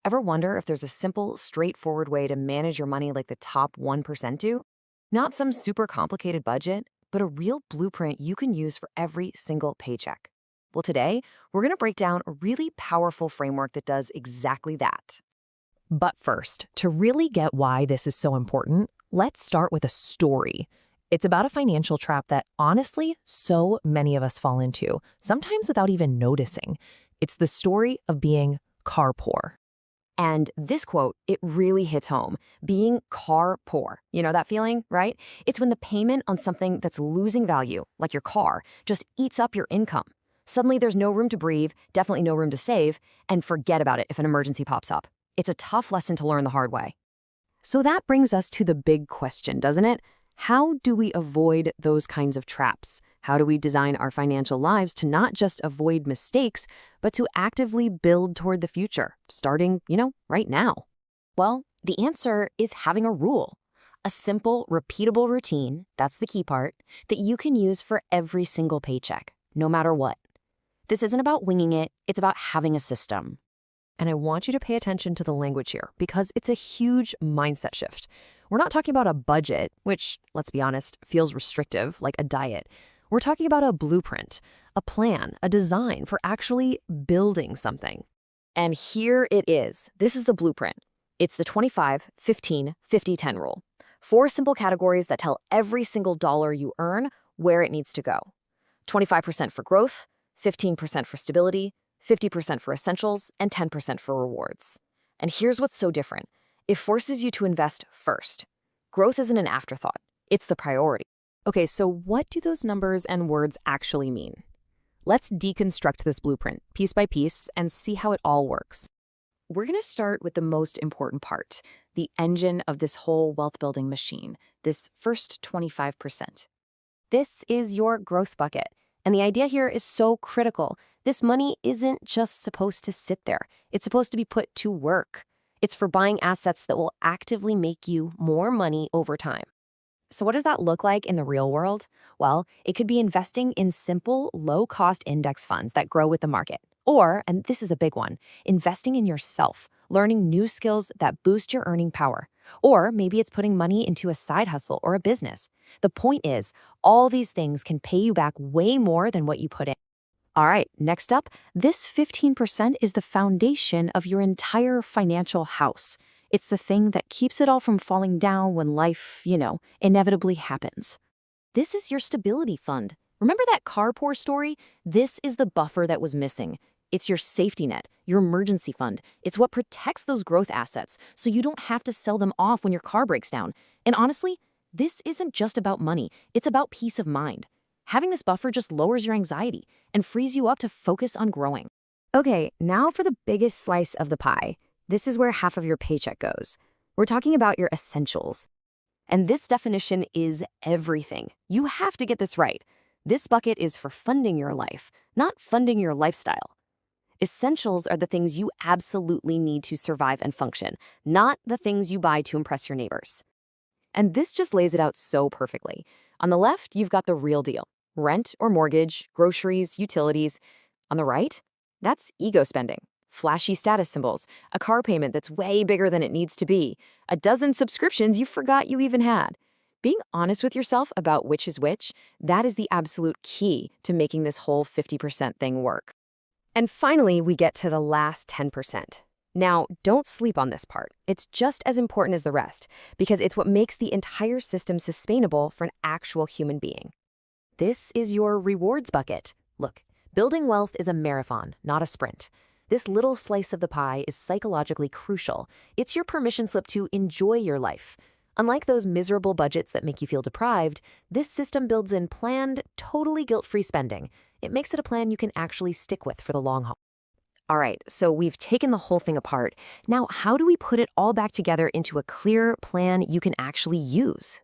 Ever wonder if there's a simple, straightforward way to manage your money like the top 1% do? Not some super complicated budget, but a real blueprint you can use for every single paycheck. Well, today, we're going to break down a really powerful framework that does exactly that. But first, to really get why this is so important, let's start with a story. It's about a financial trap that, honestly, so many of us fall into, sometimes without even noticing. It's the story of being car poor. And this quote, it really hits home. Being car poor. You know that feeling, right? It's when the payment on something that's losing value, like your car, just eats up your income. Suddenly there's no room to breathe, definitely no room to save, and forget about it if an emergency pops up. It's a tough lesson to learn the hard way. So that brings us to the big question, doesn't it? How do we avoid those kinds of traps? How do we design our financial lives to not just avoid mistakes, but to actively build toward the future, starting, right now? Well, the answer is having a rule. A simple, repeatable routine, that's the key part, that you can use for every single paycheck, no matter what. This isn't about winging it, it's about having a system. And I want you to pay attention to the language here because it's a huge mindset shift. We're not talking about a budget, which, let's be honest, feels restrictive, like a diet. We're talking about a blueprint, a plan, a design for actually building something. And here it is. This is the blueprint. It's the 25, 15, 50, 10 rule. 4 simple categories that tell every single dollar you earn where it needs to go. 25% for growth, 15% for stability, 50% for essentials, and 10% for rewards. And here's what's so different. It forces you to invest first. Growth isn't an afterthought. It's the priority. Okay, so what do those numbers and words actually mean? Let's deconstruct this blueprint piece by piece and see how it all works. We're going to start with the most important part, the engine of this whole wealth-building machine, this first 25%. This is your growth bucket. And the idea here is so critical. This money isn't just supposed to sit there. It's supposed to be put to work. It's for buying assets that will actively make you more money over time. So what does that look like in the real world? Well, it could be investing in simple, low-cost index funds that grow with the market. Or, and this is a big one, investing in yourself, learning new skills that boost your earning power. Or maybe it's putting money into a side hustle or a business. The point is, all these things can pay you back way more than what you put in. All right, next up, this 15% is the foundation of your entire financial house. It's the thing that keeps it all from falling down when life, inevitably happens. This is your stability fund. Remember that car poor story? This is the buffer that was missing. It's your safety net, your emergency fund. It's what protects those growth assets so you don't have to sell them off when your car breaks down. And honestly, this isn't just about money. It's about peace of mind. Having this buffer just lowers your anxiety and frees you up to focus on growing. Okay, now for the biggest slice of the pie. This is where half of your paycheck goes. We're talking about your essentials. And this definition is everything. You have to get this right. This bucket is for funding your life, not funding your lifestyle. Essentials are the things you absolutely need to survive and function, not the things you buy to impress your neighbors. And this just lays it out so perfectly. On the left, you've got the real deal. Rent or mortgage, groceries, utilities. On the right, that's ego spending. Flashy status symbols, a car payment that's way bigger than it needs to be, a dozen subscriptions you forgot you even had. Being honest with yourself about which is which, that is the absolute key to making this whole 50% thing work. And finally, we get to the last 10%. Now, don't sleep on this part. It's just as important as the rest, because it's what makes the entire system sustainable for an actual human being. This is your rewards bucket. Look, building wealth is a marathon, not a sprint. This little slice of the pie is psychologically crucial. It's your permission slip to enjoy your life. Unlike those miserable budgets that make you feel deprived, this system builds in planned, totally guilt-free spending. It makes it a plan you can actually stick with for the long haul. All right, so we've taken the whole thing apart. Now, how do we put it all back together into a clear plan you can actually use?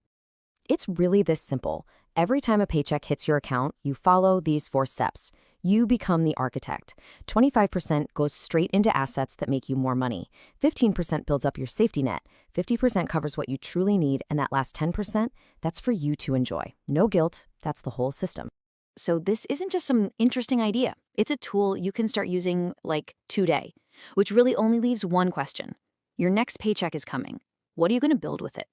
It's really this simple. Every time a paycheck hits your account, you follow these 4 steps. You become the architect. 25% goes straight into assets that make you more money. 15% builds up your safety net. 50% covers what you truly need, and that last 10%, that's for you to enjoy. No guilt, that's the whole system. So this isn't just some interesting idea. It's a tool you can start using like today. which really only leaves one question. Your next paycheck is coming. What are you going to build with it?